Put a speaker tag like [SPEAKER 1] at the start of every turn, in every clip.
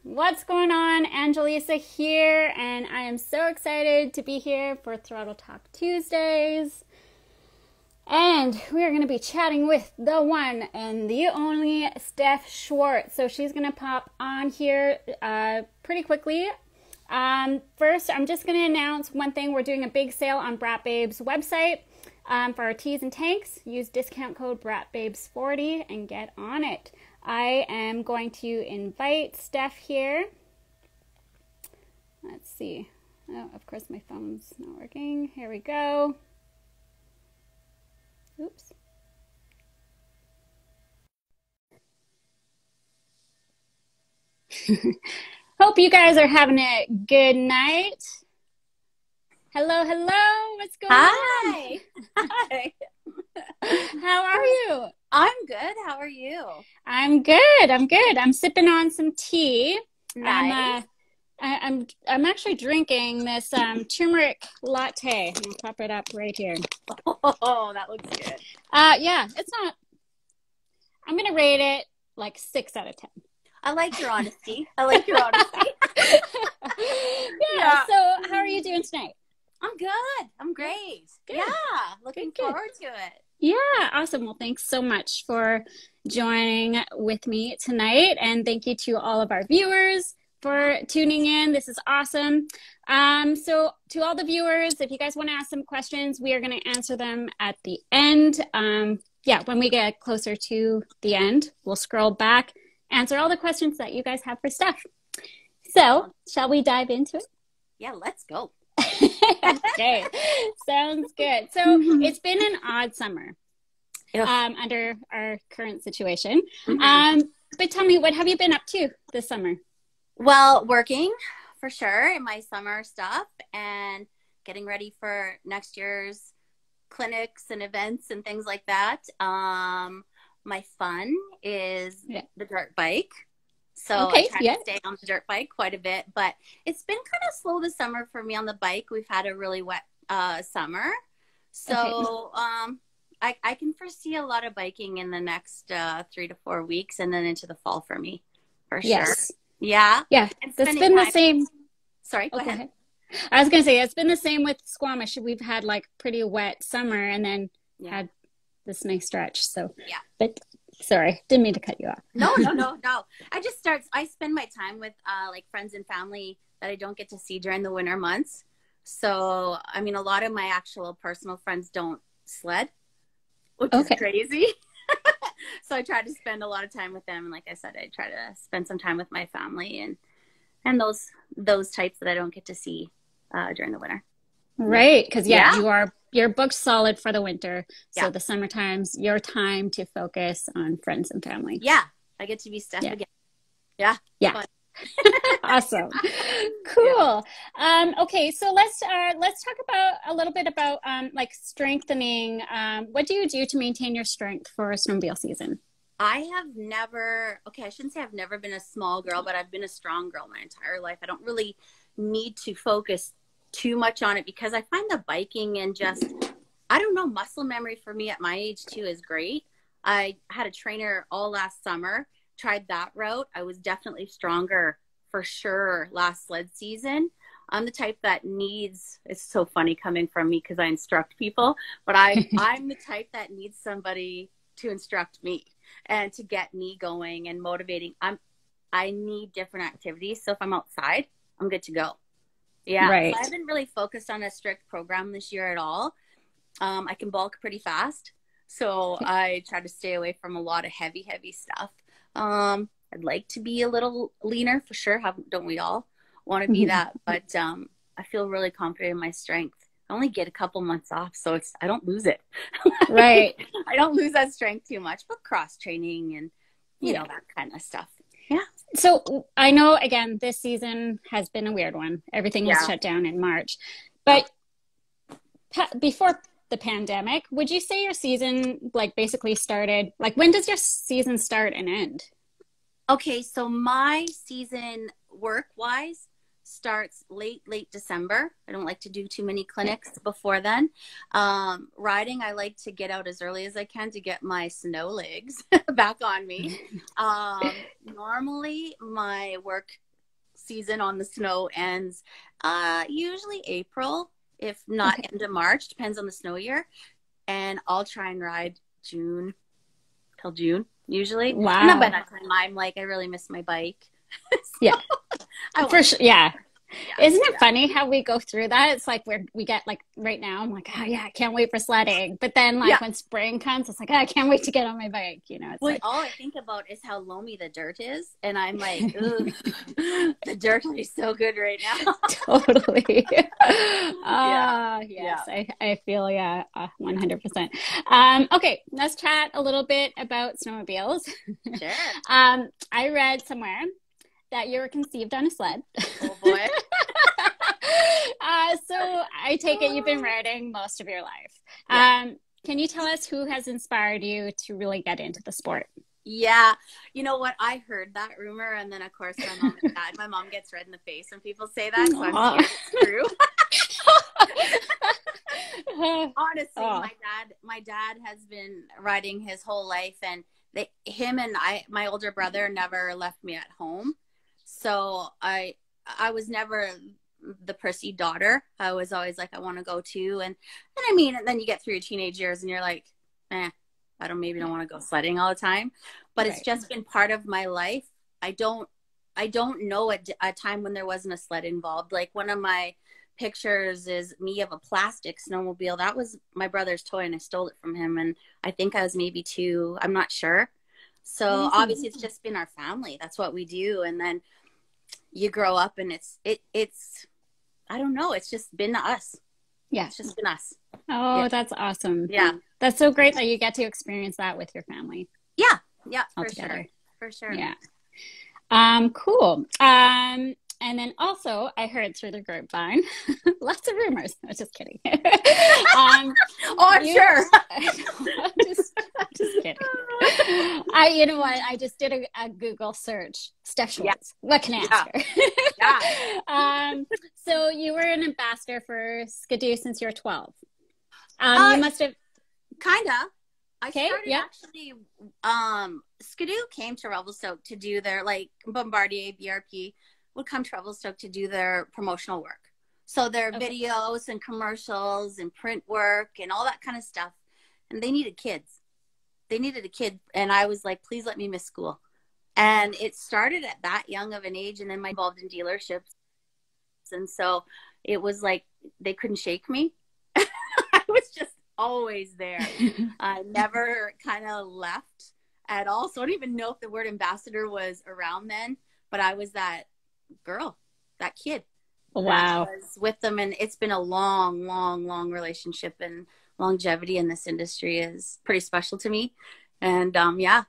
[SPEAKER 1] what's going on? Angelisa here, and I am so excited to be here for Throttle Talk Tuesdays. And we are going to be chatting with the one and the only Steph Schwartz. So she's going to pop on here pretty quickly. First, I'm just going to announce one thing. We're doing a big sale on Brat Babes website for our tees and tanks. Use discount code BratBabes40 and get on it. I am going to invite Steph here. Let's see. Oh, of course my phone's not working. Here we go. Oops. Hope you guys are having a good night. Hello, hello. What's going on?
[SPEAKER 2] Hi. Hi.
[SPEAKER 1] How are you?
[SPEAKER 2] I'm good. How are you?
[SPEAKER 1] I'm good. I'm sipping on some tea.
[SPEAKER 2] Nice.
[SPEAKER 1] I'm actually drinking this turmeric latte. I'm gonna pop it up right here.
[SPEAKER 2] Oh, that looks good.
[SPEAKER 1] Yeah, it's not. I'm gonna rate it like 6 out of 10.
[SPEAKER 2] I like your honesty. I like your honesty.
[SPEAKER 1] Yeah. So, how are you doing tonight?
[SPEAKER 2] I'm good. I'm great.
[SPEAKER 1] Good.
[SPEAKER 2] Yeah. Looking
[SPEAKER 1] Good.
[SPEAKER 2] forward to it.
[SPEAKER 1] Yeah, awesome. Well, thanks so much for joining with me tonight. And thank you to all of our viewers for tuning in. This is awesome. So to all the viewers, if you guys want to ask some questions, we are going to answer them at the end. Yeah, when we get closer to the end, we'll scroll back, answer all the questions that you guys have for Steph. So shall we dive into it?
[SPEAKER 2] Yeah, let's go.
[SPEAKER 1] Okay, sounds good. So it's been an odd summer under our current situation. But tell me, what have you been up to this summer?
[SPEAKER 2] Well, working for sure in my summer stuff and getting ready for next year's clinics and events and things like that. My fun is the dirt bike. So I try to stay on the dirt bike quite a bit, but it's been kind of slow this summer for me on the bike. We've had a really wet summer. So I can foresee a lot of biking in the next 3 to 4 weeks and then into the fall for me, for sure.
[SPEAKER 1] Yes.
[SPEAKER 2] Yeah.
[SPEAKER 1] Yeah. It's been the same.
[SPEAKER 2] Sorry, go ahead.
[SPEAKER 1] I was going to say, it's been the same with Squamish. We've had like pretty wet summer and then had this nice stretch. So, but sorry, didn't mean to cut you off.
[SPEAKER 2] No. I spend my time with like friends and family that I don't get to see during the winter months. So, I mean, a lot of my actual personal friends don't sled, which is crazy. So I try to spend a lot of time with them. And like I said, I try to spend some time with my family and those types that I don't get to see during the winter.
[SPEAKER 1] Right. Because you're booked solid for the winter. So the summertime's your time to focus on friends and family.
[SPEAKER 2] Yeah. I get to be Steph again. Yeah.
[SPEAKER 1] Yeah. Awesome. Cool. Okay. So let's talk about a little bit about like strengthening. What do you do to maintain your strength for a snowmobile season?
[SPEAKER 2] I shouldn't say I've never been a small girl, but I've been a strong girl my entire life. I don't really need to focus too much on it because I find the biking and just, I don't know, muscle memory for me at my age too is great. I had a trainer all last summer, tried that route. I was definitely stronger for sure last sled season. I'm the type that it's so funny coming from me because I instruct people, but I'm the type that needs somebody to instruct me and to get me going and motivating. I need different activities. So if I'm outside, I'm good to go. Yeah.
[SPEAKER 1] Right.
[SPEAKER 2] So I haven't really focused on a strict program this year at all. I can bulk pretty fast. So I try to stay away from a lot of heavy stuff. I'd like to be a little leaner for sure. Don't we all want to be that? But I feel really confident in my strength. I only get a couple months off, so I don't lose it.
[SPEAKER 1] Right.
[SPEAKER 2] I don't lose that strength too much, but cross training and you know that kind of stuff. Yeah.
[SPEAKER 1] So I know again this season has been a weird one. Everything was shut down in March, but before the pandemic, would you say your season like basically started? Like when does your season start and end?
[SPEAKER 2] Okay, so my season work-wise starts late December. I don't like to do too many clinics before then. Riding, I like to get out as early as I can to get my snow legs back on me. Normally my work season on the snow ends usually April, if not end of March, depends on the snow year. And I'll try and ride June till June usually.
[SPEAKER 1] Wow.
[SPEAKER 2] And by that time I'm like, I really miss my bike. So,
[SPEAKER 1] yeah. For sure. Yeah.
[SPEAKER 2] Yeah,
[SPEAKER 1] Isn't it funny how we go through that? It's like we get like right now, I'm like, oh yeah, I can't wait for sledding. But then like when spring comes, it's like, oh, I can't wait to get on my bike. You know, it's
[SPEAKER 2] well,
[SPEAKER 1] like,
[SPEAKER 2] all I think about is how loamy the dirt is. And I'm like, ooh, the dirt is so good right now.
[SPEAKER 1] Totally. Yes, I feel, 100%. Okay, let's chat a little bit about snowmobiles.
[SPEAKER 2] Sure.
[SPEAKER 1] I read somewhere that you were conceived on a sled.
[SPEAKER 2] Oh boy.
[SPEAKER 1] So I take it you've been riding most of your life.
[SPEAKER 2] Yeah.
[SPEAKER 1] Can you tell us who has inspired you to really get into the sport?
[SPEAKER 2] Yeah. You know what? I heard that rumor, and then of course my mom gets red in the face when people say that, so I'm scared it's true. Honestly, my dad has been riding his whole life, and him and my older brother never left me at home. So I was never the prissy daughter. I was always like, I want to go too. And I mean, and then you get through your teenage years and you're like, I don't want to go sledding all the time, but it's just been part of my life. I don't know a time when there wasn't a sled involved. Like one of my pictures is me of a plastic snowmobile. That was my brother's toy and I stole it from him. And I think I was maybe 2. I'm not sure. So obviously it's just been our family. That's what we do. And then you grow up and it's I don't know. It's just been us.
[SPEAKER 1] Yeah.
[SPEAKER 2] It's just been us.
[SPEAKER 1] Oh,
[SPEAKER 2] yeah.
[SPEAKER 1] That's awesome.
[SPEAKER 2] Yeah.
[SPEAKER 1] That's so great that you get to experience that with your family.
[SPEAKER 2] Yeah. Yeah.
[SPEAKER 1] Altogether.
[SPEAKER 2] For sure.
[SPEAKER 1] Yeah. Cool. And then also I heard through the grapevine, lots of rumors. No, just kidding.
[SPEAKER 2] I'm sure.
[SPEAKER 1] just kidding. You know what? I just did a Google search. Steph Schwartz. Yeah. What can I ask her? So you were an ambassador for Ski-Doo since you were 12. You must have.
[SPEAKER 2] Kinda. I started actually, Ski-Doo came to Revelstoke to do their, like, Bombardier, BRP would come to Revelstoke to do their promotional work. So their videos and commercials and print work and all that kind of stuff. And they needed kids. They needed a kid. And I was like, please let me miss school. And it started at that young of an age. And then I involved in dealerships. And so it was like, they couldn't shake me. I was just always there. I never kind of left at all. So I don't even know if the word ambassador was around then, but I was that girl, that kid.
[SPEAKER 1] Wow.
[SPEAKER 2] That was with them. And it's been a long relationship, and longevity in this industry is pretty special to me. And yes,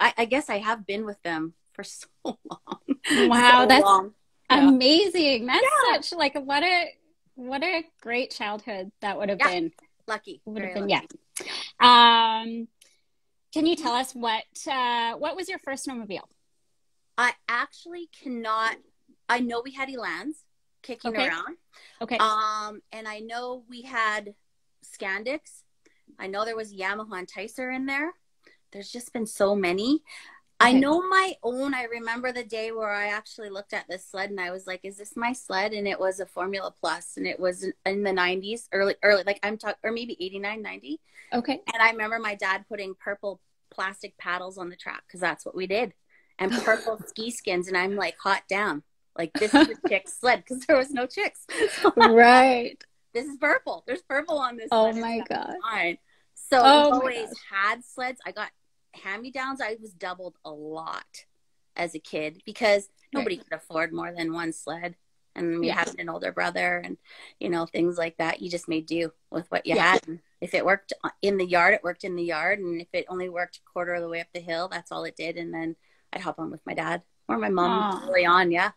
[SPEAKER 2] I guess I have been with them for so long.
[SPEAKER 1] Wow.
[SPEAKER 2] So
[SPEAKER 1] that's
[SPEAKER 2] long.
[SPEAKER 1] amazing. That's such like, what a great childhood that would have been.
[SPEAKER 2] Lucky.
[SPEAKER 1] Would have
[SPEAKER 2] Very
[SPEAKER 1] been,
[SPEAKER 2] lucky.
[SPEAKER 1] Can you tell us what was your first snowmobile?
[SPEAKER 2] I actually cannot. I know we had Elans kicking around.
[SPEAKER 1] Okay.
[SPEAKER 2] And I know we had Scandics. I know there was Yamaha and Ticer in there. There's just been so many. I know my own. I remember the day where I actually looked at this sled and I was like, is this my sled? And it was a Formula Plus, and it was in the 90s, early, like I'm talking, or maybe 89, 90.
[SPEAKER 1] Okay.
[SPEAKER 2] And I remember my dad putting purple plastic paddles on the track because that's what we did. And purple ski skins. And I'm like, hot damn. Like, this is the chick's sled because there was no chicks.
[SPEAKER 1] Right.
[SPEAKER 2] This is purple. There's purple on this
[SPEAKER 1] sled.
[SPEAKER 2] Oh,
[SPEAKER 1] my God.
[SPEAKER 2] Fine. So I always had sleds. I got hand-me-downs. I was doubled a lot as a kid because nobody could afford more than one sled. And we had an older brother and, you know, things like that. You just made do with what you had. And if it worked in the yard, it worked in the yard. And if it only worked a quarter of the way up the hill, that's all it did. And then I'd hop on with my dad or my mom early on. Yeah.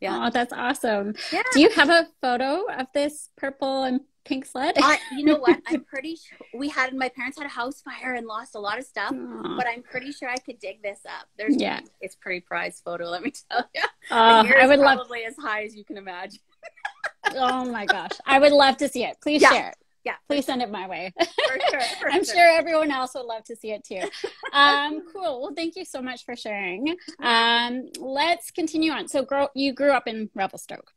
[SPEAKER 1] Oh, that's awesome.
[SPEAKER 2] Yeah.
[SPEAKER 1] Do you have a photo of this purple and pink sled?
[SPEAKER 2] You know what? I'm pretty sure my parents had a house fire and lost a lot of stuff, but I'm pretty sure I could dig this up. It's pretty prized photo, let me tell you.
[SPEAKER 1] I would
[SPEAKER 2] probably as high as you can imagine.
[SPEAKER 1] Oh my gosh. I would love to see it. Please share it.
[SPEAKER 2] Yeah.
[SPEAKER 1] Please send it my way.
[SPEAKER 2] For sure.
[SPEAKER 1] I'm sure everyone else would love to see it too. Cool. Well, thank you so much for sharing. Let's continue on. So you grew up in Revelstoke.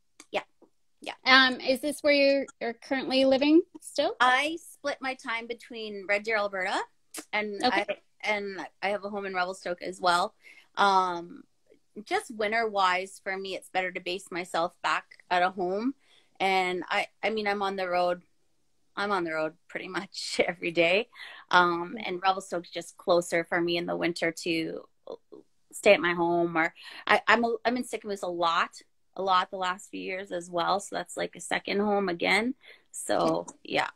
[SPEAKER 2] Yeah.
[SPEAKER 1] Is this where you're currently living still?
[SPEAKER 2] I split my time between Red Deer, Alberta, and I have a home in Revelstoke as well. Just winter wise, for me, it's better to base myself back at a home. And I mean, I'm on the road pretty much every day. And Revelstoke's just closer for me in the winter to stay at my home, or I'm in Sicamous a lot the last few years as well. So that's like a second home again. So yeah,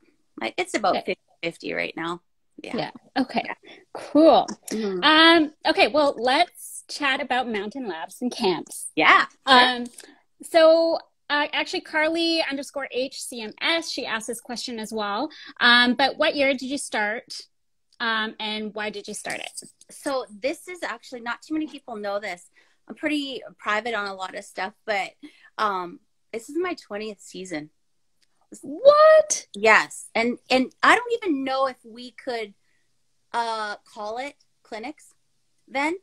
[SPEAKER 2] it's about 50-50 right now.
[SPEAKER 1] Yeah. Okay. Yeah. Cool.
[SPEAKER 2] Mm-hmm.
[SPEAKER 1] Okay. Well, let's chat about mountain labs and camps.
[SPEAKER 2] Yeah. Sure.
[SPEAKER 1] So actually, Carly_HCMS, she asked this question as well. But what year did you start? And why did you start it?
[SPEAKER 2] So this is actually, not too many people know this. I'm pretty private on a lot of stuff, but this is my 20th season.
[SPEAKER 1] What?
[SPEAKER 2] Yes. And I don't even know if we could call it clinics then.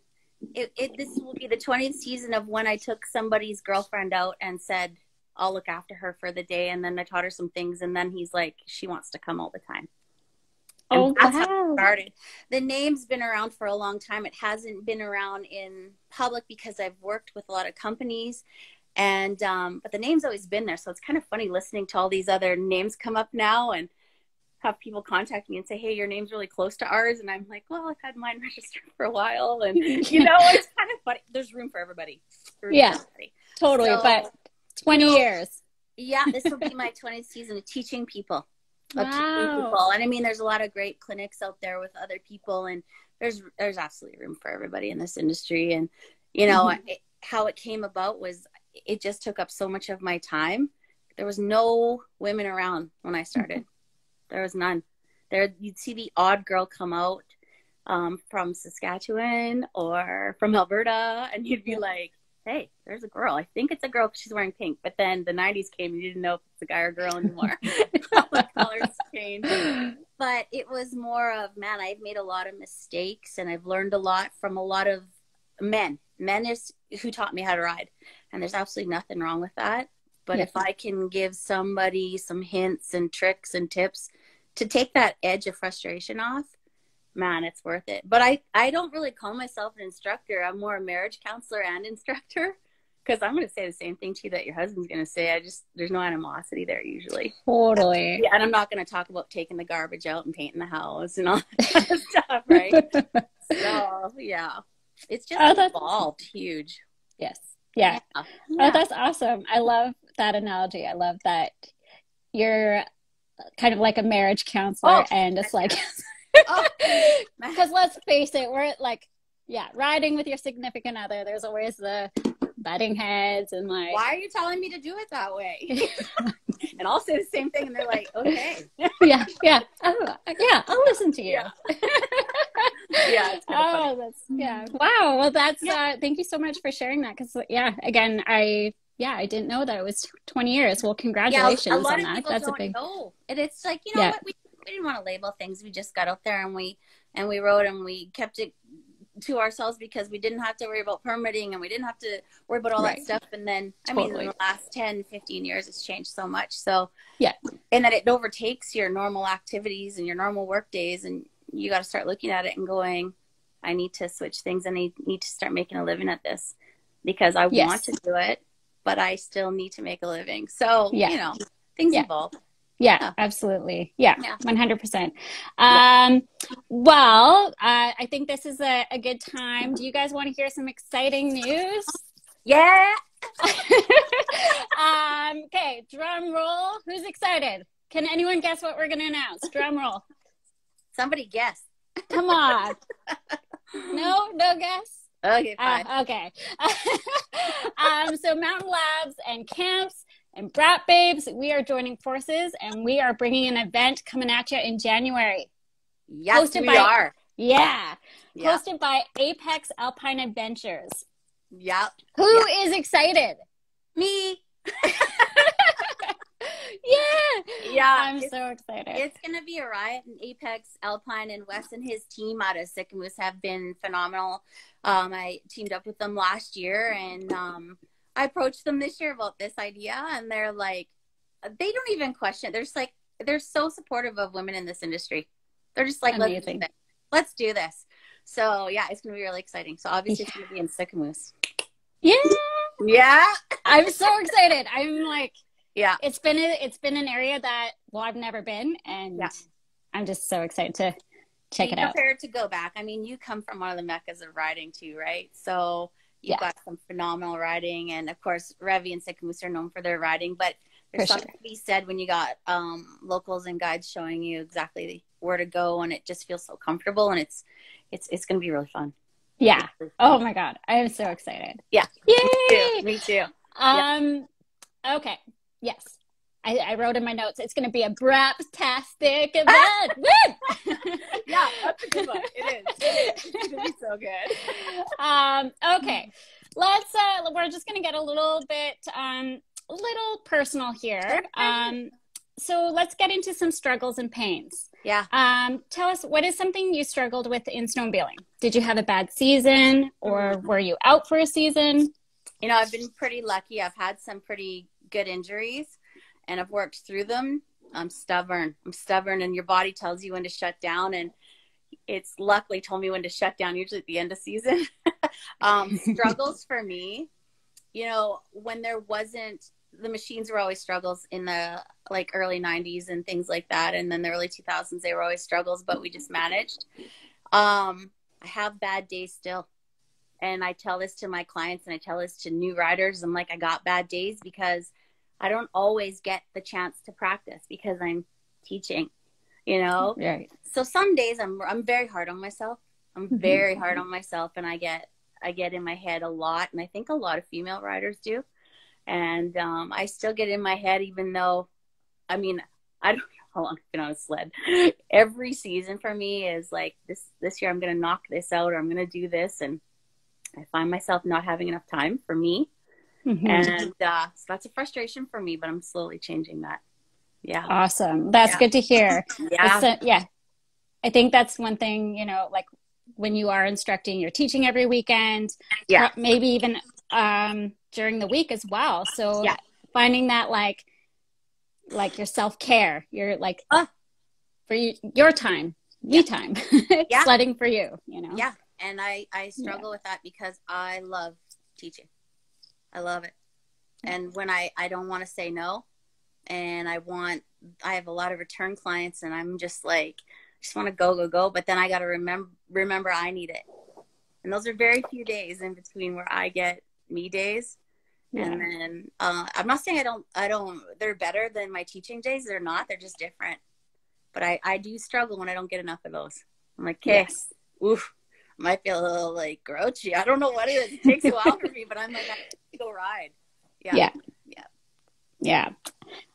[SPEAKER 2] This will be the 20th season of when I took somebody's girlfriend out and said, I'll look after her for the day. And then I taught her some things. And then he's like, she wants to come all the time. And that's how it started. The name's been around for a long time. It hasn't been around in public because I've worked with a lot of companies. And but the name's always been there. So it's kind of funny listening to all these other names come up now and have people contact me and say, hey, your name's really close to ours. And I'm like, well, I've had mine registered for a while. And, you know, it's kind of funny. There's room for everybody.
[SPEAKER 1] Totally. So, but 20 years.
[SPEAKER 2] Yeah, this will be my 20th season of teaching people. And I mean, there's a lot of great clinics out there with other people. And there's absolutely room for everybody in this industry. And, you know, how it came about was it just took up so much of my time. There was no women around when I started. There was none. You'd see the odd girl come out from Saskatchewan or from Alberta, and you'd be like, hey, there's a girl. I think it's a girl because she's wearing pink. But then the 90s came and you didn't know if it's a guy or girl anymore. All the colors changed. But it was more of, man, I've made a lot of mistakes and I've learned a lot from a lot of men who taught me how to ride. And there's absolutely nothing wrong with that. But if I can give somebody some hints and tricks and tips to take that edge of frustration off, man, it's worth it. But I don't really call myself an instructor. I'm more a marriage counselor and instructor, because I'm going to say the same thing to you that your husband's going to say. There's no animosity there usually.
[SPEAKER 1] Totally.
[SPEAKER 2] Yeah, and I'm not going to talk about taking the garbage out and painting the house and all that kind of stuff, right? So, yeah. It's just evolved huge.
[SPEAKER 1] Yes. Yeah. Oh, that's awesome. I love that analogy. I love that you're kind of like a marriage counselor and it's like, because let's face it, we're like, riding with your significant other, there's always the butting heads and like,
[SPEAKER 2] why are you telling me to do it that way? And I'll say the same thing and they're like, okay.
[SPEAKER 1] I'll listen to you.
[SPEAKER 2] It's kind of
[SPEAKER 1] funny. Wow. Well, that's thank you so much for sharing that, because again, I didn't know that it was 20 years. Well, congratulations
[SPEAKER 2] a lot
[SPEAKER 1] on
[SPEAKER 2] of
[SPEAKER 1] that.
[SPEAKER 2] People
[SPEAKER 1] that's
[SPEAKER 2] don't
[SPEAKER 1] a big
[SPEAKER 2] know. And it's like, you know what, we didn't want to label things. We just got out there and we rode and we kept it to ourselves because we didn't have to worry about permitting and we didn't have to worry about all that stuff. And then I mean, in the last 10-15 years it's changed so much. So and that it overtakes your normal activities and your normal work days, and you got to start looking at it and going, I need to switch things and I need to start making a living at this, because I want to do it, but I still need to make a living. So you know, things evolve.
[SPEAKER 1] Yeah, absolutely. Yeah, 100%. Well, I think this is a good time. Do you guys want to hear some exciting news?
[SPEAKER 2] Yeah.
[SPEAKER 1] Okay, drum roll. Who's excited? Can anyone guess what we're going to announce? Drum roll.
[SPEAKER 2] Somebody guess.
[SPEAKER 1] Come on. No guess?
[SPEAKER 2] Okay, fine.
[SPEAKER 1] Okay. So Mountain Labs and Camps And Brat Babes, we are joining forces and we are bringing an event coming at you in January.
[SPEAKER 2] Yes, we are.
[SPEAKER 1] Yeah. Hosted by Apex Alpine Adventures.
[SPEAKER 2] Yep.
[SPEAKER 1] Who is excited?
[SPEAKER 2] Me.
[SPEAKER 1] Yeah. I'm so excited.
[SPEAKER 2] It's going to be a riot. And Apex Alpine and Wes and his team out of Sicamous have been phenomenal. I teamed up with them last year, and I approached them this year about this idea, and they're like, they don't even question it. They're just like, they're so supportive of women in this industry. They're just like, let's do this. So yeah, it's going to be really exciting. So obviously it's going to be in Sicamous. Yeah.
[SPEAKER 1] I'm so excited. I'm like, it's been an area that, well, I've never been, and I'm just so excited to check it out.
[SPEAKER 2] Prepared to go back. I mean, you come from one of the meccas of riding too, right? So you've got some phenomenal riding, and of course, Revi and Sicamous are known for their riding, but there's something to be said when you got locals and guides showing you exactly where to go, and it just feels so comfortable, and it's going to be really fun.
[SPEAKER 1] Yeah. Oh my God. I am so excited.
[SPEAKER 2] Yeah.
[SPEAKER 1] Yay!
[SPEAKER 2] Me too.
[SPEAKER 1] Okay. Yes. I wrote in my notes, it's going to be a Brat-tastic event. Woo!
[SPEAKER 2] Yeah, that's a good one. It is. It's going to be so good.
[SPEAKER 1] Okay. Let's, we're just going to get a little bit, little personal here. So let's get into some struggles and pains.
[SPEAKER 2] Yeah.
[SPEAKER 1] Tell us, what is something you struggled with in snowmobiling? Did you have a bad season, or were you out for a season?
[SPEAKER 2] You know, I've been pretty lucky. I've had some pretty good injuries, and I've worked through them. I'm stubborn, and your body tells you when to shut down, and it's luckily told me when to shut down, usually at the end of season. Struggles for me, you know, when there wasn't, the machines were always struggles in the like early 90s and things like that. And then the early 2000s, they were always struggles, but we just managed. I have bad days still. And I tell this to my clients, and I tell this to new riders. I'm like, I got bad days because I don't always get the chance to practice because I'm teaching, you know?
[SPEAKER 1] Right.
[SPEAKER 2] So some days I'm very hard on myself. I'm very hard on myself, and I get in my head a lot. And I think a lot of female riders do. And I still get in my head, even though, I mean, I don't know how long I've been on a sled. Every season for me is like, this year I'm going to knock this out, or I'm going to do this. And I find myself not having enough time for me. And so that's a frustration for me, but I'm slowly changing that. Yeah.
[SPEAKER 1] Awesome. That's good to hear.
[SPEAKER 2] Yeah.
[SPEAKER 1] I think that's one thing, you know, like when you are instructing, you're teaching every weekend, maybe even during the week as well. So finding that like your self-care, you're like for your time, me time, sledding for you, you know?
[SPEAKER 2] Yeah. And I struggle with that because I love teaching. I love it. And when I don't want to say no, and I have a lot of return clients, and I'm just like, I just want to go. But then I got to remember I need it. And those are very few days in between where I get me days. Yeah. And then I'm not saying I don't, they're better than my teaching days. They're not, they're just different. But I do struggle when I don't get enough of those. I'm like, okay, oof, I might feel a little like grouchy. I don't know what it is. It takes a while for me, but I'm like, I have to go ride.
[SPEAKER 1] Yeah.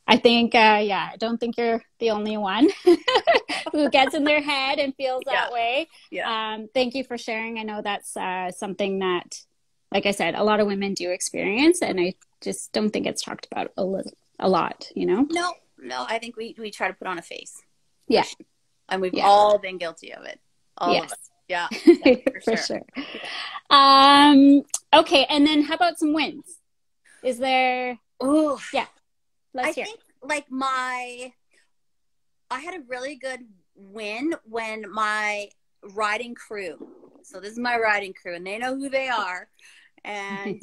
[SPEAKER 1] I think, I don't think you're the only one who gets in their head and feels that way. Yeah. Thank you for sharing. I know that's something that, like I said, a lot of women do experience, and I just don't think it's talked about a lot, you know?
[SPEAKER 2] No, I think we try to put on a face.
[SPEAKER 1] Yeah.
[SPEAKER 2] And we've all been guilty of it. All of us. Yeah,
[SPEAKER 1] for sure. Okay, and then how about some wins? Is there...
[SPEAKER 2] Oh,
[SPEAKER 1] yeah.
[SPEAKER 2] I think like I had a really good win when my riding crew, so this is my riding crew, and they know who they are, and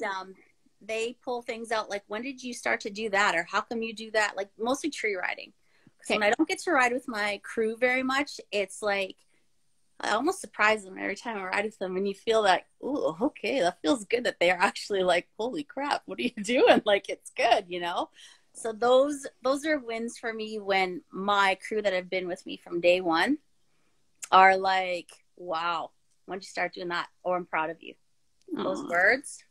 [SPEAKER 2] they pull things out like, when did you start to do that, or how come you do that? Like mostly tree riding. So when I don't get to ride with my crew very much, it's like I almost surprise them every time I ride with them, and you feel that, ooh, okay, that feels good that they're actually like, holy crap, what are you doing? Like, it's good, you know? So those are wins for me when my crew that have been with me from day one are like, wow, when did you start doing that? Or I'm proud of you. Those words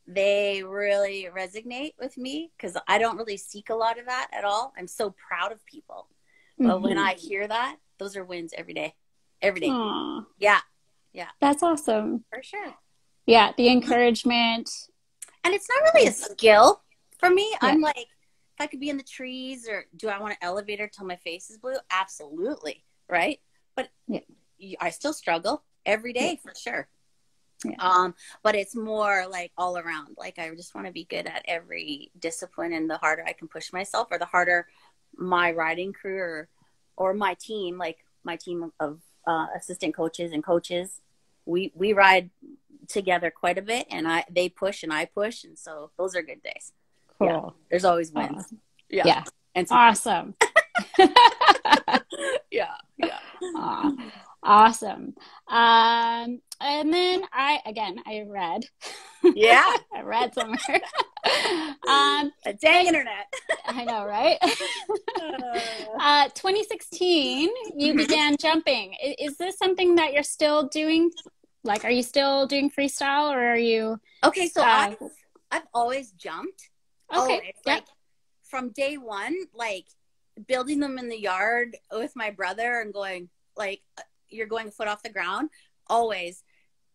[SPEAKER 2] they really resonate with me because I don't really seek a lot of that at all. I'm so proud of people. But when I hear that, those are wins every day. Every day.
[SPEAKER 1] Aww.
[SPEAKER 2] Yeah. Yeah.
[SPEAKER 1] That's awesome.
[SPEAKER 2] For sure.
[SPEAKER 1] Yeah. The encouragement.
[SPEAKER 2] And it's not really a skill for me.
[SPEAKER 1] Yeah.
[SPEAKER 2] I'm like, if I could be in the trees, or do I want an elevator till my face is blue? Absolutely. Right. But I still struggle every day for sure. Yeah. But it's more like all around. Like I just want to be good at every discipline, and the harder I can push myself, or the harder my riding crew or my team, like my team of assistant coaches and coaches, we ride together quite a bit, and they push and I push, and so those are good days.
[SPEAKER 1] Cool.
[SPEAKER 2] Yeah. There's always wins.
[SPEAKER 1] Awesome.
[SPEAKER 2] Yeah.
[SPEAKER 1] And awesome.
[SPEAKER 2] Yeah.
[SPEAKER 1] Awesome. And then I read.
[SPEAKER 2] Yeah.
[SPEAKER 1] I read somewhere.
[SPEAKER 2] Dang internet.
[SPEAKER 1] I know, right? 2016, you began jumping. Is this something that you're still doing? Like, are you still doing freestyle, or are you?
[SPEAKER 2] Okay, so I've always jumped.
[SPEAKER 1] Okay.
[SPEAKER 2] Always. Like from day one, like building them in the yard with my brother and going like, you're going a foot off the ground, always.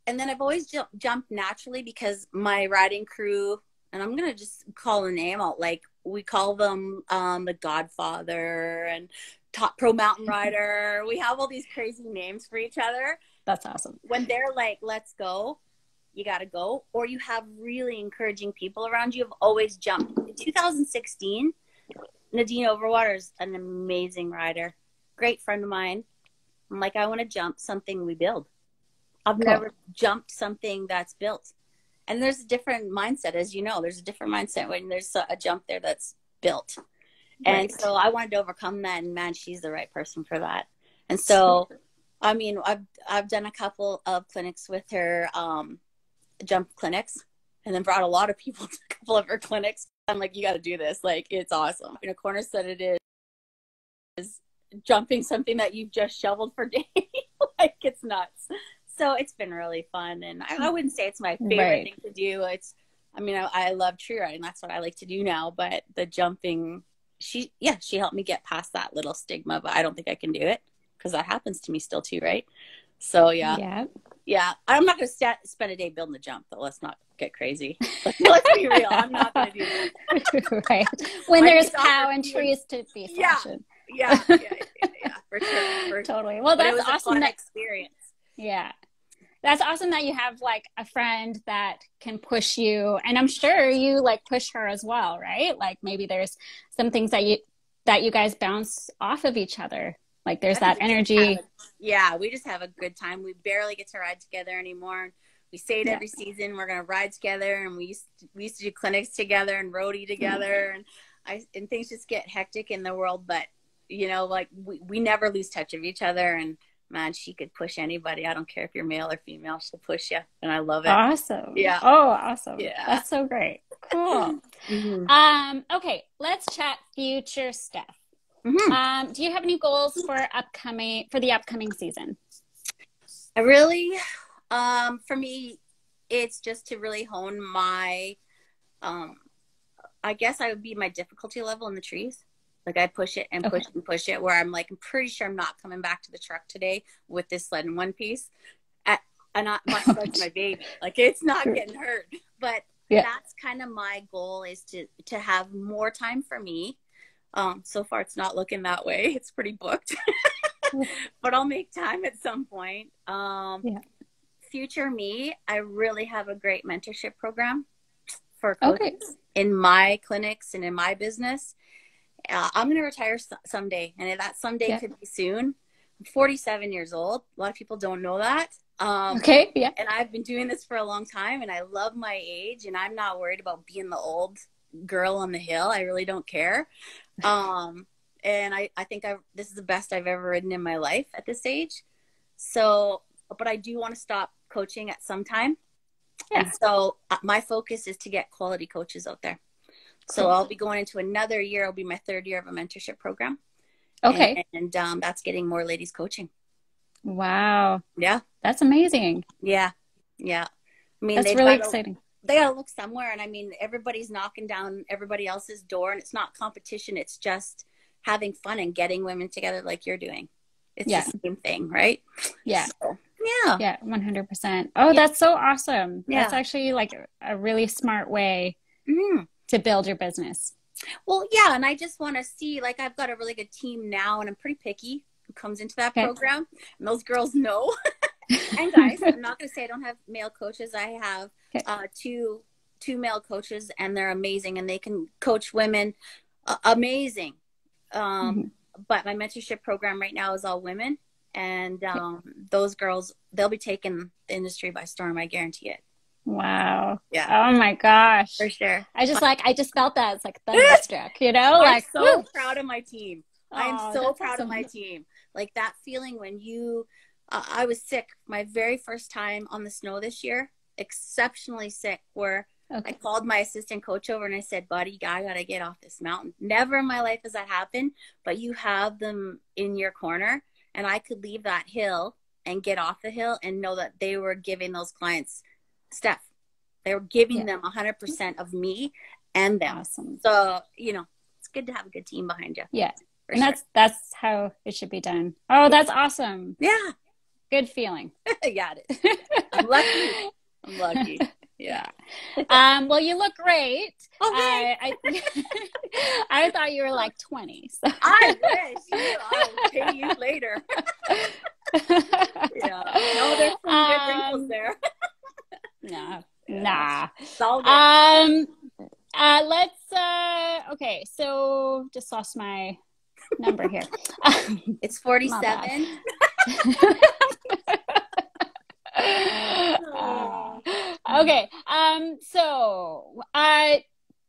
[SPEAKER 2] And then I've always jumped naturally because my riding crew, and I'm going to just call a name out, like we call them the Godfather and Top Pro Mountain Rider. We have all these crazy names for each other.
[SPEAKER 1] That's awesome.
[SPEAKER 2] When they're like, let's go, you got to go. Or you have really encouraging people around you. Have always jumped. In 2016, Nadine Overwater is an amazing rider. Great friend of mine. I'm like, I want to jump something we build. I've never jumped something that's built. And there's a different mindset, as you know. There's a different mindset when there's a jump there that's built. Right. And so I wanted to overcome that, and man, she's the right person for that. And so, I mean, I've done a couple of clinics with her, jump clinics, and then brought a lot of people to a couple of her clinics. I'm like, you got to do this. Like, it's awesome. In a corner set, it is jumping something that you've just shoveled for days. Like, it's nuts. So it's been really fun, and I wouldn't say it's my favorite thing to do. I love tree riding. That's what I like to do now. But the jumping, she helped me get past that little stigma. But I don't think I can do it because that happens to me still too, right? So yeah. I'm not going to spend a day building the jump, though. Let's not get crazy. Let's be real. I'm not going to do that.
[SPEAKER 1] Right. When there's cow and trees to be slashing.
[SPEAKER 2] Yeah, for sure.
[SPEAKER 1] Totally. Well, that's awesome.
[SPEAKER 2] That experience.
[SPEAKER 1] Yeah. That's awesome that you have like a friend that can push you, and I'm sure you like push her as well, right? Like maybe there's some things that you guys bounce off of each other. Like there's that energy.
[SPEAKER 2] We just have a good time. We barely get to ride together anymore. We say it every season, we're going to ride together, and we used to do clinics together and roadie together, and things just get hectic in the world, but you know, like we never lose touch of each other. And man, she could push anybody. I don't care if you're male or female. She'll push you. And I love it.
[SPEAKER 1] Awesome.
[SPEAKER 2] Yeah.
[SPEAKER 1] Oh, awesome.
[SPEAKER 2] Yeah.
[SPEAKER 1] That's so great. Cool. Okay. Let's chat future stuff. Do you have any goals for the upcoming season?
[SPEAKER 2] I really, for me, it's just to really hone my, I guess I would be my difficulty level in the trees. Like I push it and push and push it, where I'm like, I'm pretty sure I'm not coming back to the truck today with this sled in one piece. My sled's my baby. Like it's not getting hurt. But that's kind of my goal, is to have more time for me. So far it's not looking that way. It's pretty booked. But I'll make time at some point. Future me, I really have a great mentorship program for coaches in my clinics and in my business. I'm going to retire someday, and that someday could be soon. I'm 47 years old. A lot of people don't know that. And I've been doing this for a long time, and I love my age, and I'm not worried about being the old girl on the hill. I really don't care. And I think this is the best I've ever ridden in my life at this age. So, but I do want to stop coaching at some time. Yeah. And so my focus is to get quality coaches out there. So I'll be going into another year. It'll be my third year of a mentorship program. Okay. And that's getting more ladies coaching. Wow. Yeah.
[SPEAKER 1] That's amazing.
[SPEAKER 2] Yeah. Yeah. I mean,
[SPEAKER 1] that's really exciting.
[SPEAKER 2] they gotta look somewhere. And I mean, everybody's knocking down everybody else's door, and it's not competition. It's just having fun and getting women together like you're doing. It's the same thing, right?
[SPEAKER 1] Yeah.
[SPEAKER 2] So, yeah.
[SPEAKER 1] Yeah, 100%. Oh, that's so awesome.
[SPEAKER 2] Yeah.
[SPEAKER 1] That's actually like a really smart way to build your business.
[SPEAKER 2] Well, yeah. And I just want to see, like, I've got a really good team now, and I'm pretty picky who comes into that program. And those girls know. And guys, I'm not going to say I don't have male coaches. I have two male coaches, and they're amazing, and they can coach women amazing. But my mentorship program right now is all women, and those girls, they'll be taking the industry by storm. I guarantee it.
[SPEAKER 1] Wow.
[SPEAKER 2] Yeah.
[SPEAKER 1] Oh my gosh.
[SPEAKER 2] For sure.
[SPEAKER 1] I just felt that. It's like thunderstruck, you know?
[SPEAKER 2] I'm so proud of my team. I'm so proud of my
[SPEAKER 1] awesome.
[SPEAKER 2] team. Like that feeling when I was sick my very first time on the snow this year, exceptionally sick, where I called my assistant coach over and I said, buddy, I got to get off this mountain. Never in my life has that happened, but you have them in your corner, and I could leave that hill and get off the hill and know that they were giving those clients stuff. They were giving them 100% of me and them. Awesome. So, you know, it's good to have a good team behind you.
[SPEAKER 1] Yeah. And that's how it should be done. Oh, that's awesome.
[SPEAKER 2] Yeah.
[SPEAKER 1] Good feeling.
[SPEAKER 2] Yeah, it is. I'm lucky. Yeah.
[SPEAKER 1] Well, you look great.
[SPEAKER 2] Okay.
[SPEAKER 1] I thought you were like 20. So.
[SPEAKER 2] I wish. I'll pay you later. Yeah. No, there's some good wrinkles there.
[SPEAKER 1] Nah.
[SPEAKER 2] It's all good.
[SPEAKER 1] Okay, so just lost my number here.
[SPEAKER 2] It's 47.
[SPEAKER 1] Okay. So,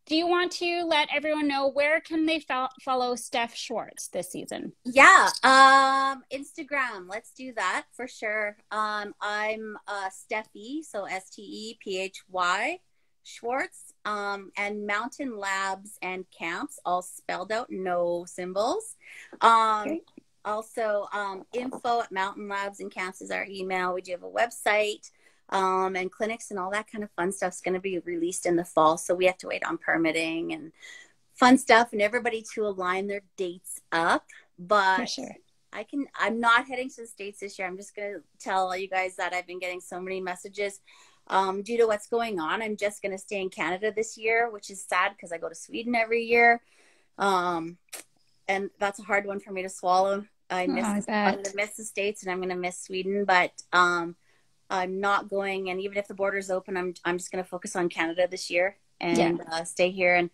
[SPEAKER 1] do you want to let everyone know where can they follow Steph Schwartz this season?
[SPEAKER 2] Yeah. Instagram. Let's do that for sure. I'm Steffi, so STEPHY Schwartz, and Mountain Labs and Camps, all spelled out, no symbols. Also, info at Mountain Labs and Camps is our email. We do have a website, and clinics and all that kind of fun stuff is going to be released in the fall. So we have to wait on permitting and fun stuff and everybody to align their dates up. But
[SPEAKER 1] for sure.
[SPEAKER 2] I'm not heading to the States this year. I'm just going to tell all you guys that I've been getting so many messages due to what's going on. I'm just going to stay in Canada this year, which is sad because I go to Sweden every year. And that's a hard one for me to swallow. I'm going to miss the States and I'm going to miss Sweden, but I'm not going. And even if the border's open, I'm just going to focus on Canada this year and stay here. And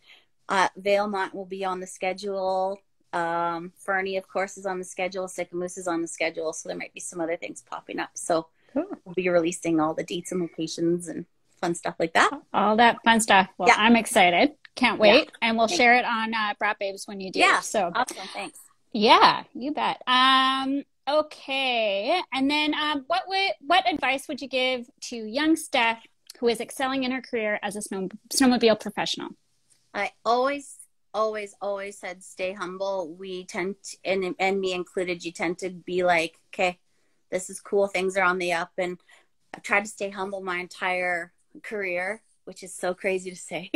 [SPEAKER 2] Valemont will be on the schedule. Fernie, of course, is on the schedule. Sicamous is on the schedule. So there might be some other things popping up. So we'll be releasing all the dates and locations and fun stuff like that.
[SPEAKER 1] All that fun stuff. Well, I'm excited. Can't wait. And we'll share it on Brat Babes when you do.
[SPEAKER 2] Yeah.
[SPEAKER 1] So
[SPEAKER 2] awesome. Thanks.
[SPEAKER 1] Yeah, you bet. Okay. And then what advice would you give to young Steph who is excelling in her career as a snowmobile professional?
[SPEAKER 2] I always said stay humble. We tend to, and me included, you tend to be like, okay, this is cool. Things are on the up. And I've tried to stay humble my entire career, which is so crazy to say.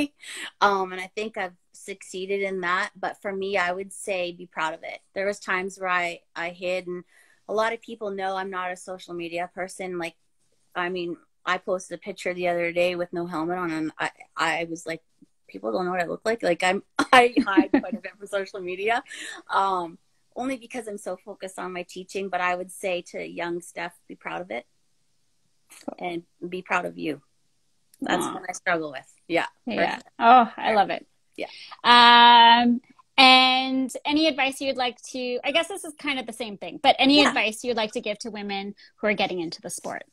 [SPEAKER 2] And I think I've succeeded in that. But for me, I would say be proud of it. There was times where I hid, and a lot of people know I'm not a social media person. Like, I mean, I posted a picture the other day with no helmet on, and I was like, people don't know what I look like. Like I hide quite a bit from social media, only because I'm so focused on my teaching. But I would say to young Steph, be proud of it and be proud of you. That's what I struggle with. Yeah.
[SPEAKER 1] Yeah. Sure. Oh, I love it.
[SPEAKER 2] Yeah.
[SPEAKER 1] And any advice you would like to, I guess this is kind of the same thing, but any advice you would like to give to women who are getting into the sport?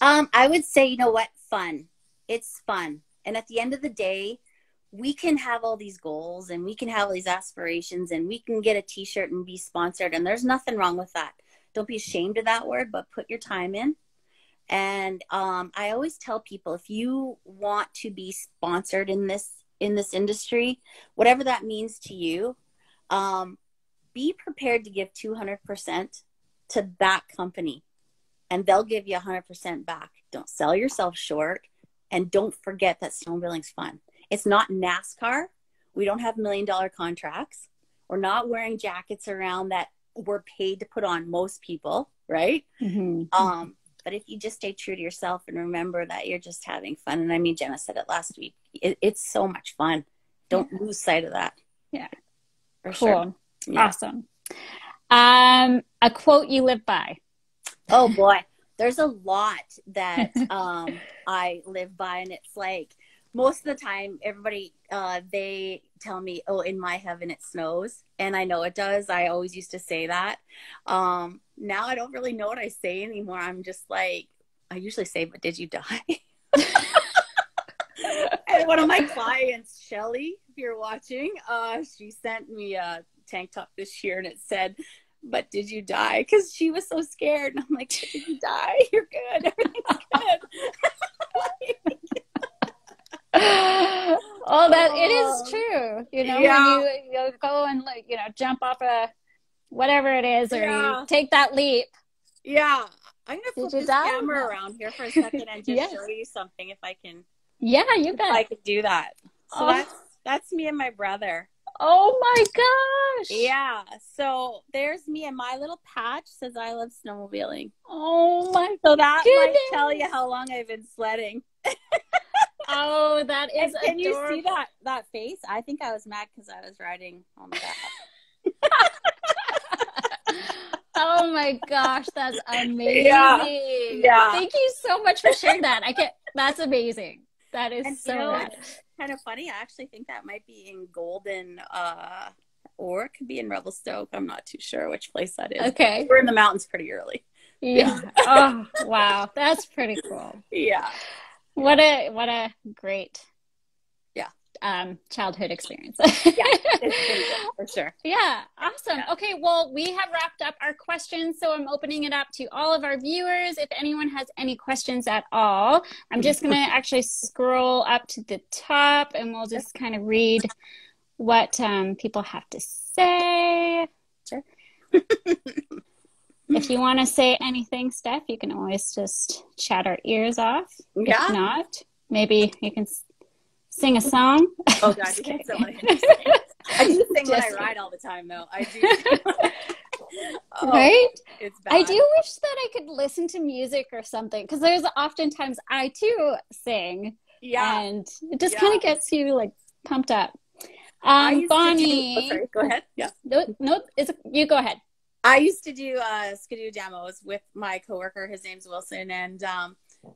[SPEAKER 2] I would say, you know what? Fun. It's fun. And at the end of the day, we can have all these goals and we can have all these aspirations and we can get a t-shirt and be sponsored. And there's nothing wrong with that. Don't be ashamed of that word, but put your time in. And I always tell people, if you want to be sponsored in this industry, whatever that means to you, be prepared to give 200% to that company, and they'll give you 100% back. Don't sell yourself short, And don't forget that snowmobiling's fun. It's not NASCAR. We don't have $1 million contracts. We're not wearing jackets around that we're paid to put on, most people, right? But if you just stay true to yourself and remember that you're just having fun. And I mean, Jenna said it last week. It's so much fun. Don't lose sight of that.
[SPEAKER 1] Yeah.
[SPEAKER 2] For
[SPEAKER 1] cool.
[SPEAKER 2] Sure. Yeah.
[SPEAKER 1] Awesome. A quote you live by.
[SPEAKER 2] Oh boy. There's a lot that I live by, and it's like most of the time everybody they tell me, oh, in my heaven it snows, and I know it does. I always used to say that. Now I don't really know what I say anymore. I'm just like, I usually say, but did you die? And one of my clients, Shelly, if you're watching, she sent me a tank top this year and it said, but did you die? Because she was so scared. And I'm like, did you die? You're good. Everything's good.
[SPEAKER 1] Oh, that it is true. You know, when you go and like, you know, jump off a whatever it is, or you take that leap.
[SPEAKER 2] Yeah. I'm going to flip this camera around here for a second and just show you something if I can.
[SPEAKER 1] Yeah, you bet.
[SPEAKER 2] If I could do that. So that's me and my brother.
[SPEAKER 1] Oh my gosh.
[SPEAKER 2] Yeah. So there's me, and my little patch says I love snowmobiling.
[SPEAKER 1] Oh my
[SPEAKER 2] So that
[SPEAKER 1] goodness.
[SPEAKER 2] might tell you how long I've been sledding.
[SPEAKER 1] Oh, that is
[SPEAKER 2] and you
[SPEAKER 1] adorable.
[SPEAKER 2] see that face? I think I was mad because I was riding on the back.
[SPEAKER 1] Oh my gosh, that's amazing.
[SPEAKER 2] Yeah.
[SPEAKER 1] Thank you so much for sharing that. That's amazing. That is so rad.
[SPEAKER 2] Kind of funny. I actually think that might be in Golden, or it could be in Revelstoke. I'm not too sure which place that is.
[SPEAKER 1] Okay.
[SPEAKER 2] We're in the mountains pretty early.
[SPEAKER 1] Yeah. Oh, wow. That's pretty cool.
[SPEAKER 2] Yeah.
[SPEAKER 1] What a great childhood experience.
[SPEAKER 2] For sure.
[SPEAKER 1] Yeah, awesome. Okay, well, we have wrapped up our questions, so I'm opening it up to all of our viewers. If anyone has any questions at all, I'm just going to actually scroll up to the top, and we'll just kind of read what people have to say.
[SPEAKER 2] Sure.
[SPEAKER 1] If you want to say anything, Steph, you can always just chat our ears off.
[SPEAKER 2] Yeah.
[SPEAKER 1] If not, maybe you can sing a song.
[SPEAKER 2] Oh, God, you can't say what I do sing when I ride all the time, though. I do.
[SPEAKER 1] Right?
[SPEAKER 2] It's bad.
[SPEAKER 1] I do wish that I could listen to music or something, because there's oftentimes I, too, sing.
[SPEAKER 2] Yeah.
[SPEAKER 1] And it just kind of gets you, like, pumped up.
[SPEAKER 2] Bonnie. Sorry, go ahead. Yeah.
[SPEAKER 1] No, you go ahead.
[SPEAKER 2] I used to do Skidoo demos with my coworker. His name's Wilson, and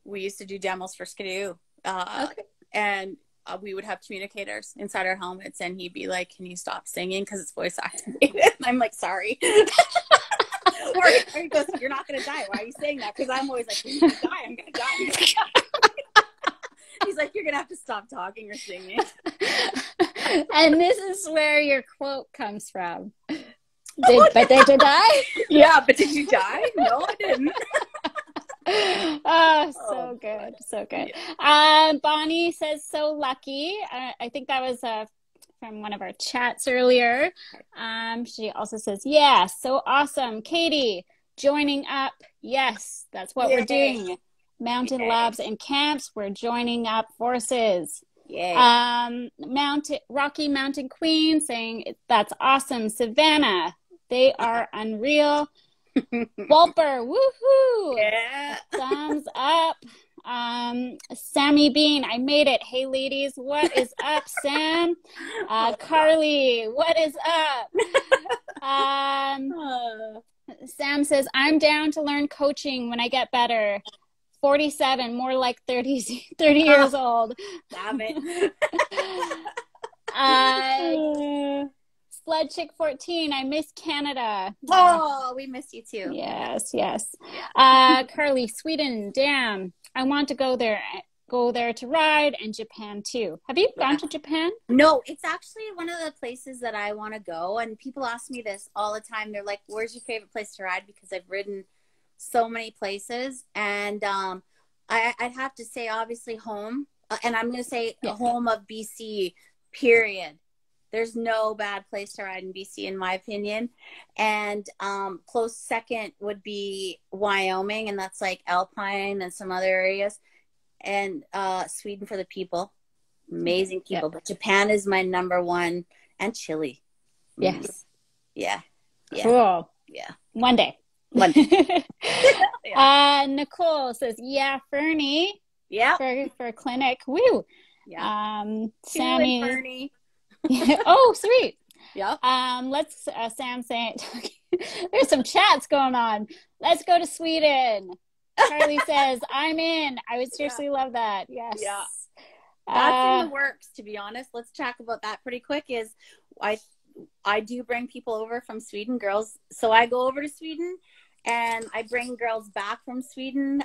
[SPEAKER 2] we used to do demos for Skidoo.
[SPEAKER 1] Okay.
[SPEAKER 2] And we would have communicators inside our helmets, and he'd be like, "Can you stop singing because it's voice activated?" And I'm like, "Sorry." Or he goes, "You're not gonna die. Why are you saying that?" Because I'm always like, "I'm gonna die. I'm gonna die." He's like, "You're gonna have to stop talking or singing."
[SPEAKER 1] And this is where your quote comes from. But did you die?
[SPEAKER 2] Yeah, but did you die? No, I didn't.
[SPEAKER 1] Oh, so good. So good. Yeah. Bonnie says, so lucky. I think that was from one of our chats earlier. She also says, yeah, so awesome. Katie, joining up. Yes, that's what we're doing. Mountain labs and camps. We're joining up forces.
[SPEAKER 2] Yay.
[SPEAKER 1] Rocky Mountain Queen saying, that's awesome. Savannah, they are unreal. Walper, woohoo!
[SPEAKER 2] Yeah.
[SPEAKER 1] Thumbs up. Sammy Bean, I made it. Hey ladies, what is up, Sam? Carly, what is up? Sam says, I'm down to learn coaching when I get better. 47, more like 30 years old.
[SPEAKER 2] Damn it.
[SPEAKER 1] Sled Chick 14, I miss Canada.
[SPEAKER 2] Oh, we miss you too.
[SPEAKER 1] Yes. Carly, Sweden, damn. I want to go there to ride, and Japan too. Have you gone to Japan?
[SPEAKER 2] No, it's actually one of the places that I want to go. And people ask me this all the time. They're like, where's your favorite place to ride? Because I've ridden so many places. And I'd have to say, obviously, home. And I'm going to say home of BC, period. There's no bad place to ride in BC, in my opinion. And close second would be Wyoming, and that's like Alpine and some other areas. and Sweden for the people. Amazing people. But Japan is my number one, and Chile.
[SPEAKER 1] Yes.
[SPEAKER 2] Yeah.
[SPEAKER 1] Cool.
[SPEAKER 2] Yeah.
[SPEAKER 1] One day.
[SPEAKER 2] Yeah.
[SPEAKER 1] Nicole says, yeah, Fernie.
[SPEAKER 2] Yeah.
[SPEAKER 1] For clinic. Woo.
[SPEAKER 2] Yeah.
[SPEAKER 1] Sammy.
[SPEAKER 2] Fernie.
[SPEAKER 1] Oh, sweet.
[SPEAKER 2] Yeah.
[SPEAKER 1] Let's Sam saying there's some chats going on. Let's go to Sweden. Carly says, I'm in. I would seriously love that. Yes.
[SPEAKER 2] Yeah. That's in the works, to be honest. Let's talk about that pretty quick. Is I do bring people over from Sweden, girls. So I go over to Sweden and I bring girls back from Sweden.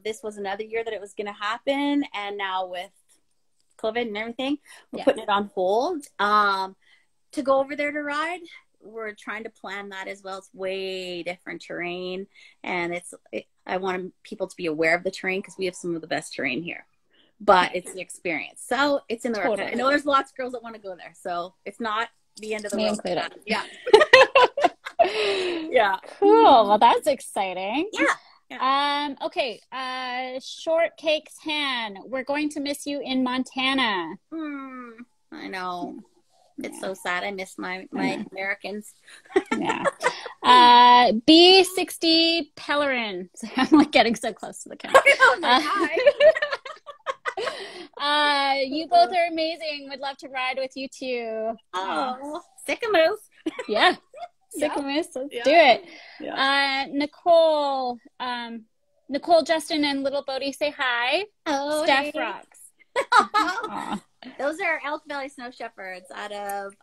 [SPEAKER 2] This was another year that it was going to happen. And now with COVID and everything, we're putting it on hold. To go over there to ride, we're trying to plan that as well. It's way different terrain. And I want people to be aware of the terrain because we have some of the best terrain here. But it's the experience. So it's in the works. I know there's lots of girls that want to go there. So it's not the end of the world. Yeah. Yeah.
[SPEAKER 1] Cool. Well, that's exciting.
[SPEAKER 2] Yeah.
[SPEAKER 1] Okay. Shortcake's Han, we're going to miss you in Montana.
[SPEAKER 2] I know. It's so sad. I miss my Americans.
[SPEAKER 1] Yeah. B60 Pellerin. I'm like getting so close to the camera. You both are amazing. Would love to ride with you too.
[SPEAKER 2] Oh, Sycamoose.
[SPEAKER 1] Yeah. Sycamoose. Let's do it.
[SPEAKER 2] Yeah.
[SPEAKER 1] Nicole, Justin, and Little Bodie say hi.
[SPEAKER 2] Oh,
[SPEAKER 1] Steph rocks.
[SPEAKER 2] Those are Elk Valley Snow Shepherds out of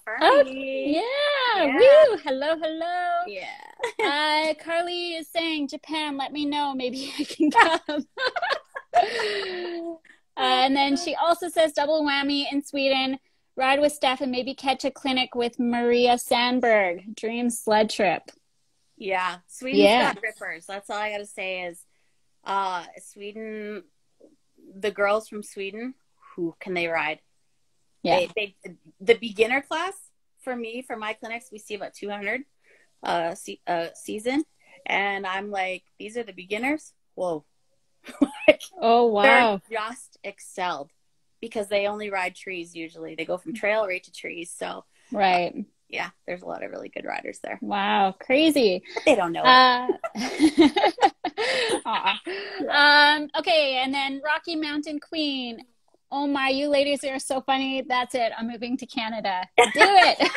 [SPEAKER 2] Fernie.
[SPEAKER 1] Oh, yeah. Woo. Hello.
[SPEAKER 2] Yeah.
[SPEAKER 1] Carly is saying, Japan, let me know. Maybe I can come. And then she also says, double whammy in Sweden. Ride with Steph and maybe catch a clinic with Maria Sandberg. Dream sled trip.
[SPEAKER 2] Yeah. Sweden's got rippers. That's all I got to say is Sweden, the girls from Sweden, who can they ride? Yeah. The beginner class for me, for my clinics, we see about 200 season. And I'm like, these are the beginners? Whoa.
[SPEAKER 1] Oh, wow.
[SPEAKER 2] They're just excelled because they only ride trees usually. They go from trail right to trees. So,
[SPEAKER 1] right.
[SPEAKER 2] Yeah, there's a lot of really good riders there.
[SPEAKER 1] Wow, crazy.
[SPEAKER 2] But they don't know
[SPEAKER 1] it. Okay, and then Rocky Mountain Queen. Oh my, you ladies are so funny. That's it. I'm moving to Canada. Do it.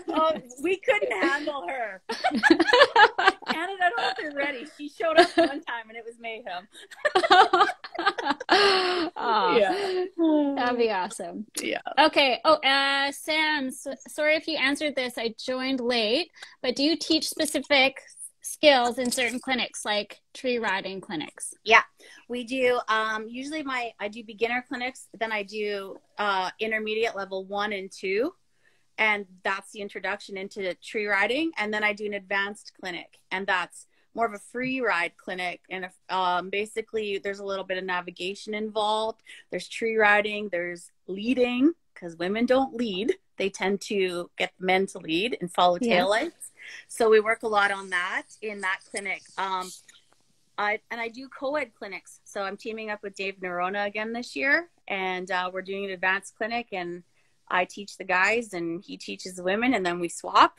[SPEAKER 2] Oh, we couldn't handle her. Canada, I don't know if they're ready. She showed up one time and it was mayhem.
[SPEAKER 1] That'd be awesome.
[SPEAKER 2] Yeah.
[SPEAKER 1] Okay. Oh, Sam, sorry if you answered this. I joined late, but do you teach specific skills in certain clinics, like tree riding clinics?
[SPEAKER 2] Yeah, we do. Usually I do beginner clinics, then I do intermediate level 1 and 2. And that's the introduction into tree riding. And then I do an advanced clinic, and that's more of a free ride clinic. And basically there's a little bit of navigation involved. There's tree riding, there's leading, because women don't lead. They tend to get men to lead and follow taillights. So we work a lot on that in that clinic. I do co-ed clinics. So I'm teaming up with Dave Nerona again this year, and we're doing an advanced clinic, and I teach the guys and he teaches the women, and then we swap.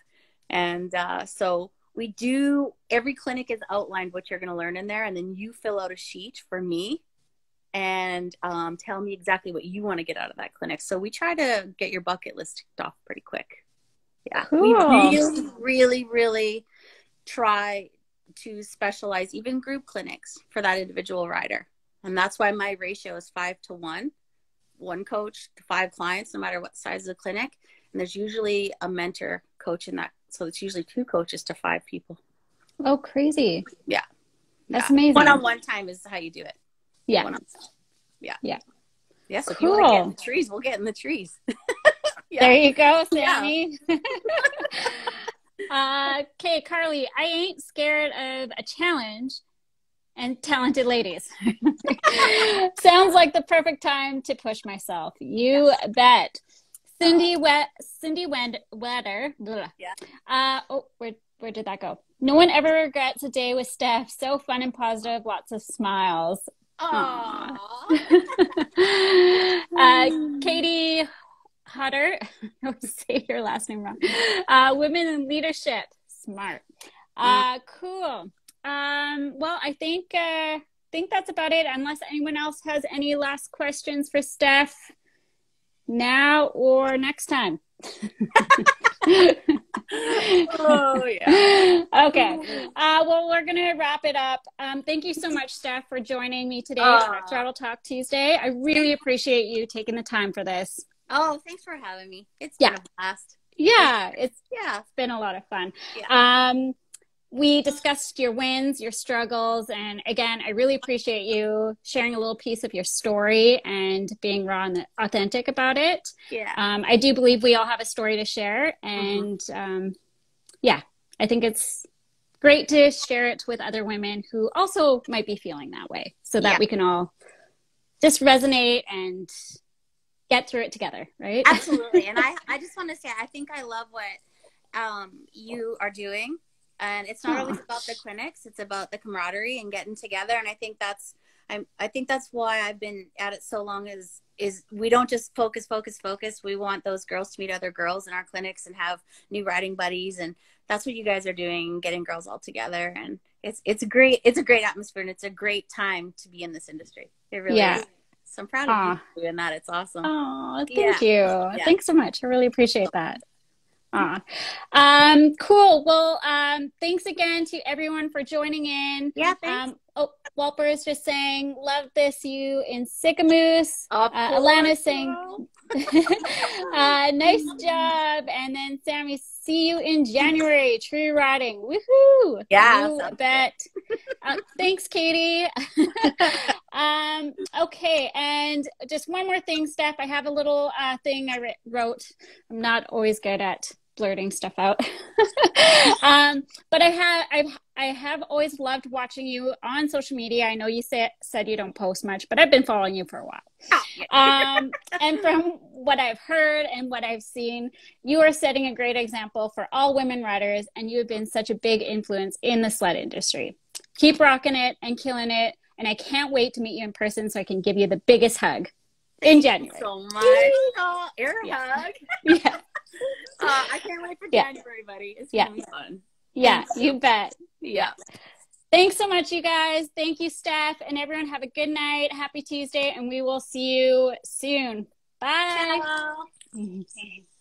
[SPEAKER 2] And so we do, every clinic is outlined what you're going to learn in there. And then you fill out a sheet for me and tell me exactly what you want to get out of that clinic. So we try to get your bucket list ticked off pretty quick. Yeah. Cool. We really try to specialize even group clinics for that individual rider. And that's why my ratio is 5 to 1. 1 coach to 5 clients, no matter what size of the clinic. And there's usually a mentor coach in that. So it's usually 2 coaches to 5 people.
[SPEAKER 1] Oh, crazy.
[SPEAKER 2] Yeah.
[SPEAKER 1] That's amazing.
[SPEAKER 2] One-on-one time is how you do it.
[SPEAKER 1] Yeah.
[SPEAKER 2] Yeah. So if
[SPEAKER 1] cool.
[SPEAKER 2] you want to get in the trees, we'll get in the trees.
[SPEAKER 1] There you go, Sammy. Okay, Carly, I ain't scared of a challenge and talented ladies. Sounds like the perfect time to push myself. You bet. Cindy Wetter. Where did that go? No one ever regrets a day with Steph. So fun and positive. Lots of smiles.
[SPEAKER 2] Aww.
[SPEAKER 1] Katie Hutter, I always say your last name wrong. Women in leadership, smart. Cool. Well, I think that's about it. Unless anyone else has any last questions for Steph, now or next time.
[SPEAKER 2] Oh yeah.
[SPEAKER 1] Okay. Well, we're gonna wrap it up. Thank you so much, Steph, for joining me today on Throttle Talk Tuesday. I really appreciate you taking the time for this.
[SPEAKER 2] Oh, thanks for having me. It's been a blast.
[SPEAKER 1] Yeah, it's been a lot of fun.
[SPEAKER 2] Yeah.
[SPEAKER 1] We discussed your wins, your struggles, and again, I really appreciate you sharing a little piece of your story and being raw and authentic about it.
[SPEAKER 2] Yeah.
[SPEAKER 1] I do believe we all have a story to share, and I think it's great to share it with other women who also might be feeling that way, so that we can all just resonate and get through it together, right?
[SPEAKER 2] Absolutely. And I just want to say, I think I love what you are doing. And it's not always about the clinics; it's about the camaraderie and getting together. And I think that's why I've been at it so long. Is we don't just focus. We want those girls to meet other girls in our clinics and have new riding buddies. And that's what you guys are doing, getting girls all together. And it's a great atmosphere, and it's a great time to be in this industry. It really is. So I'm proud of you doing that. It's awesome.
[SPEAKER 1] Oh, thank you. Yeah. Thanks so much. I really appreciate that. Cool. Well, thanks again to everyone for joining in.
[SPEAKER 2] Yeah, thanks.
[SPEAKER 1] Walper is just saying, love this, you in Sicamous. Alana's saying, nice job. And then Sammy, see you in January. True riding. Woohoo.
[SPEAKER 2] Yeah.
[SPEAKER 1] You bet. Thanks, Katie. Okay. And just one more thing, Steph. I have a little thing I wrote. I'm not always good at blurting stuff out. But I have always loved watching you on social media. I know you said you don't post much, but I've been following you for a while.
[SPEAKER 2] Oh, yeah.
[SPEAKER 1] And from what I've heard and what I've seen, you are setting a great example for all women riders, and you have been such a big influence in the sled industry. Keep rocking it and killing it. And I can't wait to meet you in person so I can give you the biggest hug in January.
[SPEAKER 2] Thank you so much. Air hug.
[SPEAKER 1] Yeah.
[SPEAKER 2] I can't wait for January, buddy. It's going to be fun.
[SPEAKER 1] Yeah, you bet.
[SPEAKER 2] Yeah.
[SPEAKER 1] Thanks so much, you guys. Thank you, Steph. And everyone, have a good night. Happy Tuesday. And we will see you soon. Bye.
[SPEAKER 2] Ciao.